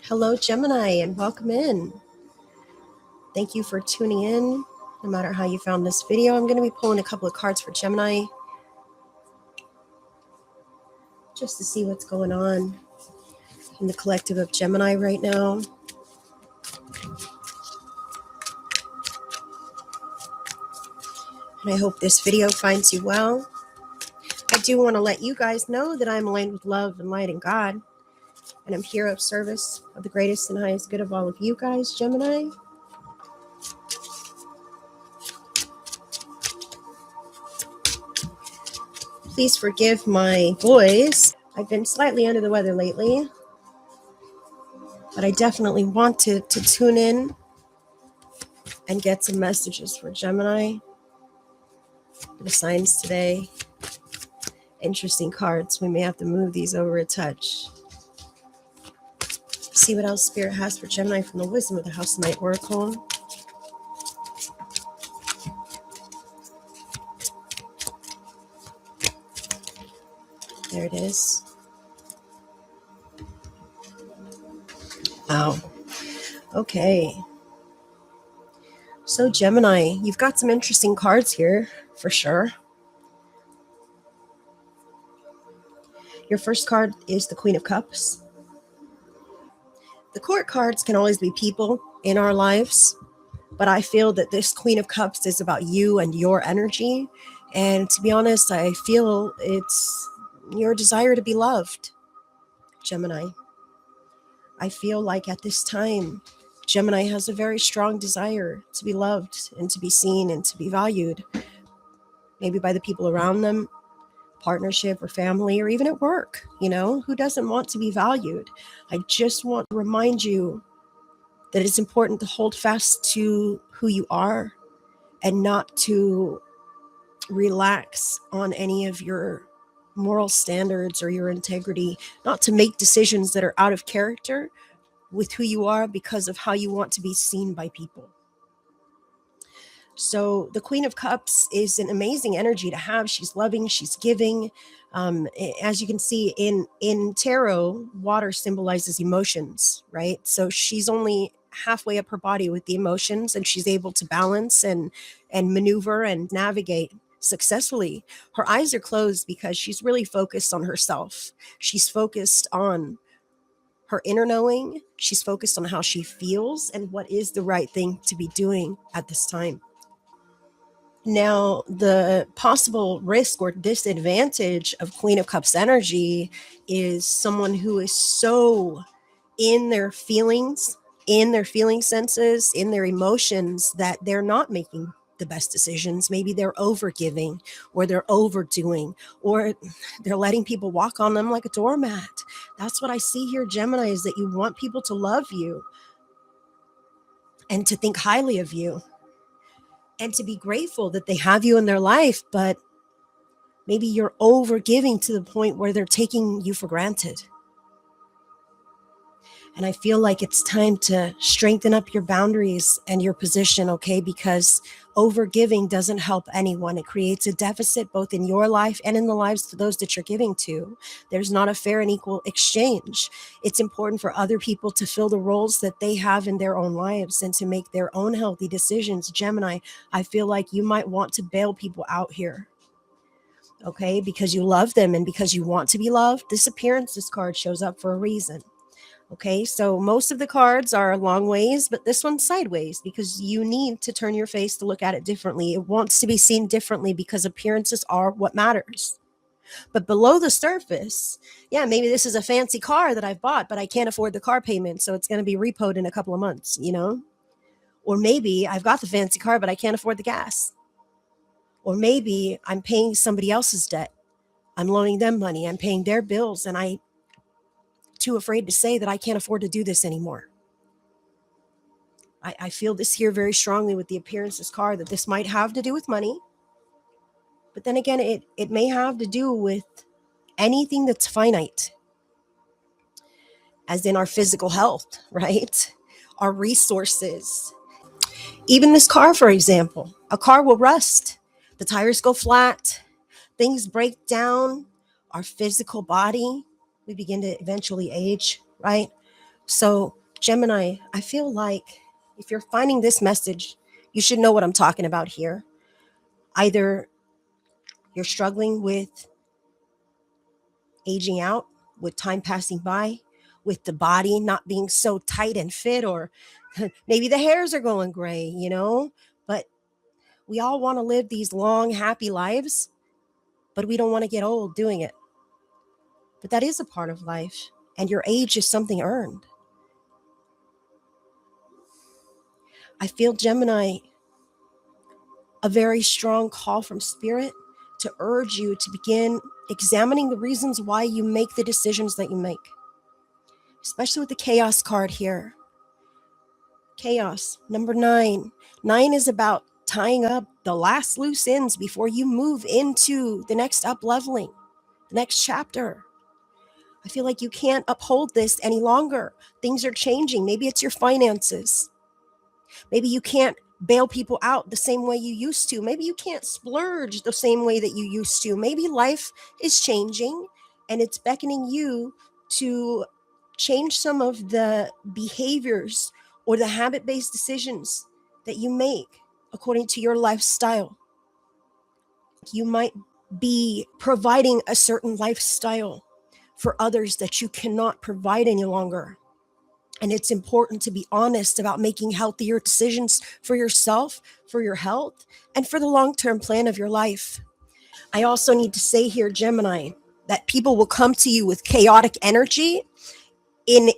Hello, Gemini, and welcome in. Thank you for tuning in. No matter how you found this video, I'm going to be pulling a couple of cards for Gemini just to see what's going on in the collective of Gemini right now. And I hope this video finds you well. I do want to let you guys know that I'm aligned with love and light and God, and I'm here of service of the greatest and highest good of all of you guys, Gemini. Please forgive my voice. I've been slightly under the weather lately, but I definitely wanted to tune in and get some messages for Gemini. The signs today. Interesting cards. We may have to move these over a touch. See what else Spirit has for Gemini from the Wisdom of the House of Night Oracle. There it is. Wow. Okay. So Gemini, you've got some interesting cards here for sure. Your first card is the Queen of Cups. The court cards can always be people in our lives, but I feel that this Queen of Cups is about you and your energy. And to be honest, I feel it's your desire to be loved, Gemini. I feel like at this time, Gemini has a very strong desire to be loved and to be seen and to be valued, maybe by the people around them, partnership or family, or even at work. Who doesn't want to be valued? I just want to remind you that it's important to hold fast to who you are and not to relax on any of your moral standards or your integrity, not to make decisions that are out of character with who you are because of how you want to be seen by people. So the Queen of Cups is an amazing energy to have. She's loving, she's giving. As you can see in tarot, water symbolizes emotions, right? So she's only halfway up her body with the emotions, and she's able to balance and maneuver and navigate successfully. Her eyes are closed because she's really focused on herself. She's focused on her inner knowing. She's focused on how she feels and what is the right thing to be doing at this time. Now, the possible risk or disadvantage of Queen of Cups energy is someone who is so in their feelings, in their feeling senses, in their emotions, that they're not making the best decisions. Maybe they're overgiving, or they're overdoing, or they're letting people walk on them like a doormat. That's what I see here, Gemini, is that you want people to love you and to think highly of you and to be grateful that they have you in their life, but maybe you're overgiving to the point where they're taking you for granted. And I feel like it's time to strengthen up your boundaries and your position, okay? Because overgiving doesn't help anyone. It creates a deficit both in your life and in the lives of those that you're giving to. There's not a fair and equal exchange. It's important for other people to fill the roles that they have in their own lives and to make their own healthy decisions. Gemini, I feel like you might want to bail people out here, okay? Because you love them and because you want to be loved. This appearances card shows up for a reason. Okay, so most of the cards are long ways, but this one's sideways because you need to turn your face to look at it differently. It wants to be seen differently because appearances are what matters. But below the surface, yeah, maybe this is a fancy car that I've bought, but I can't afford the car payment, so it's going to be repoed in a couple of months, Or maybe I've got the fancy car, but I can't afford the gas. Or maybe I'm paying somebody else's debt. I'm loaning them money. I'm paying their bills, and I'm too afraid to say that I can't afford to do this anymore. I feel this here very strongly with the appearances card, that this might have to do with money. But then again, it may have to do with anything that's finite, as in our physical health, right? Our resources. Even this car, for example, a car will rust. The tires go flat. Things break down. Our physical body, we begin to eventually age, right? So Gemini, I feel like if you're finding this message, you should know what I'm talking about here. Either you're struggling with aging out, with time passing by, with the body not being so tight and fit, or maybe the hairs are going gray, But we all want to live these long, happy lives, but we don't want to get old doing it. But that is a part of life, and your age is something earned. I feel, Gemini, a very strong call from spirit to urge you to begin examining the reasons why you make the decisions that you make, especially with the chaos card here. Chaos, number 9. 9 is about tying up the last loose ends before you move into the next up leveling, the next chapter. I feel like you can't uphold this any longer. Things are changing. Maybe it's your finances. Maybe you can't bail people out the same way you used to. Maybe you can't splurge the same way that you used to. Maybe life is changing and it's beckoning you to change some of the behaviors or the habit-based decisions that you make according to your lifestyle. You might be providing a certain lifestyle for others that you cannot provide any longer. And it's important to be honest about making healthier decisions for yourself, for your health, and for the long-term plan of your life. I also need to say here, Gemini, that people will come to you with chaotic energy in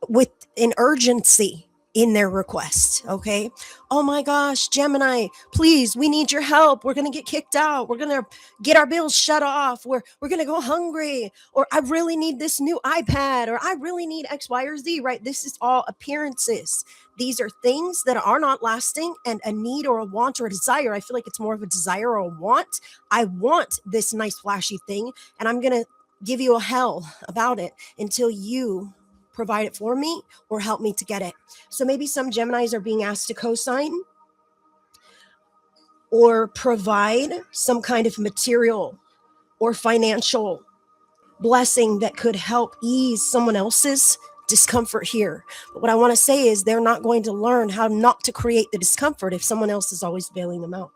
with an urgency in their request. Okay. Oh my gosh, Gemini, please, we need your help. We're going to get kicked out. We're going to get our bills shut off. We're going to go hungry, or I really need this new iPad, or I really need X, Y, or Z, right? This is all appearances. These are things that are not lasting, and a need or a want or a desire. I feel like it's more of a desire or a want. I want this nice flashy thing, and I'm going to give you a hell about it until you provide it for me or help me to get it. So maybe some Geminis are being asked to co-sign or provide some kind of material or financial blessing that could help ease someone else's discomfort here. But what I want to say is they're not going to learn how not to create the discomfort if someone else is always bailing them out.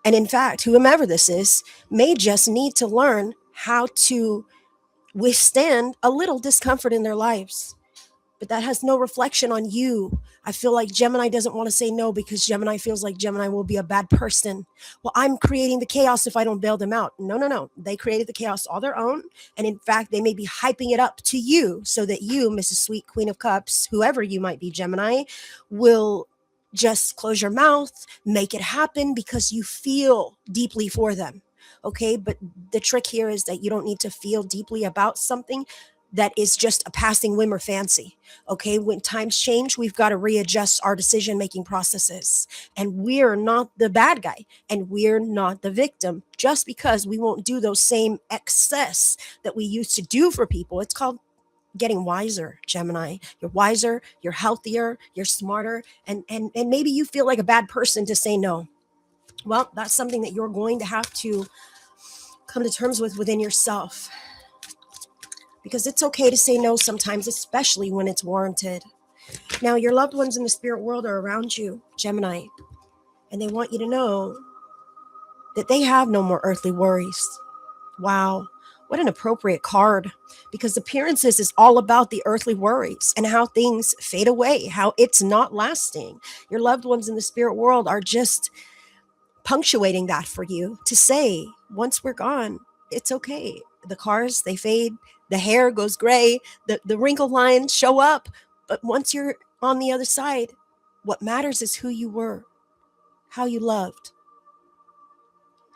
And in fact, whomever this is may just need to learn how to withstand a little discomfort in their lives. But that has no reflection on you. I feel like Gemini doesn't want to say no because Gemini feels like Gemini will be a bad person. Well, I'm creating the chaos if I don't bail them out. No, no, no. They created the chaos all their own. And in fact, they may be hyping it up to you so that you, Mrs. Sweet Queen of Cups, whoever you might be, Gemini, will just close your mouth, make it happen because you feel deeply for them. Okay. But the trick here is that you don't need to feel deeply about something that is just a passing whim or fancy. Okay, when times change, we've got to readjust our decision making processes. And we're not the bad guy and we're not the victim just because we won't do those same excess that we used to do for people. It's called getting wiser, Gemini. You're wiser, you're healthier, you're smarter, and maybe you feel like a bad person to say no. Well, that's something that you're going to have to come to terms with within yourself, because it's okay to say no sometimes, especially when it's warranted. Now, your loved ones in the spirit world are around you, Gemini, and they want you to know that they have no more earthly worries. Wow, what an appropriate card, because appearances is all about the earthly worries and how things fade away, how it's not lasting. Your loved ones in the spirit world are just punctuating that for you to say, once we're gone, it's okay. The cars, they fade, the hair goes gray, the wrinkle lines show up. But once you're on the other side, what matters is who you were, how you loved,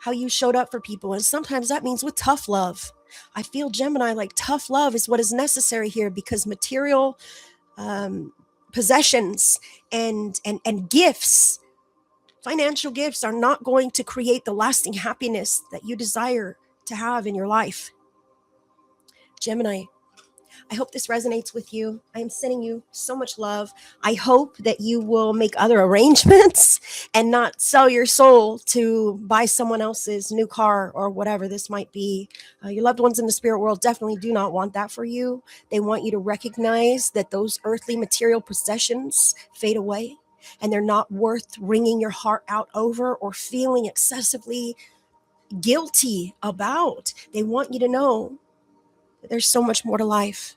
how you showed up for people. And sometimes that means with tough love. I feel, Gemini, like tough love is what is necessary here, because material possessions and gifts, financial gifts, are not going to create the lasting happiness that you desire to have in your life. Gemini, I hope this resonates with you. I am sending you so much love. I hope that you will make other arrangements and not sell your soul to buy someone else's new car or whatever this might be. Your loved ones in the spirit world definitely do not want that for you. They want you to recognize that those earthly material possessions fade away and they're not worth wringing your heart out over or feeling excessively guilty about. They want you to know that there's so much more to life.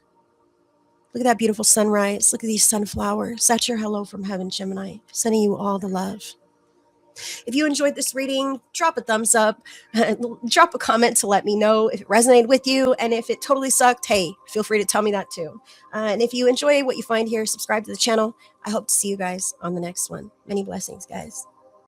Look at that beautiful sunrise. Look at these sunflowers. That's your hello from heaven, Gemini. Sending you all the love. If you enjoyed this reading, drop a thumbs up, drop a comment to let me know if it resonated with you. And if it totally sucked, hey, feel free to tell me that too. And if you enjoy what you find here, subscribe to the channel. I hope to see you guys on the next one. Many blessings, guys.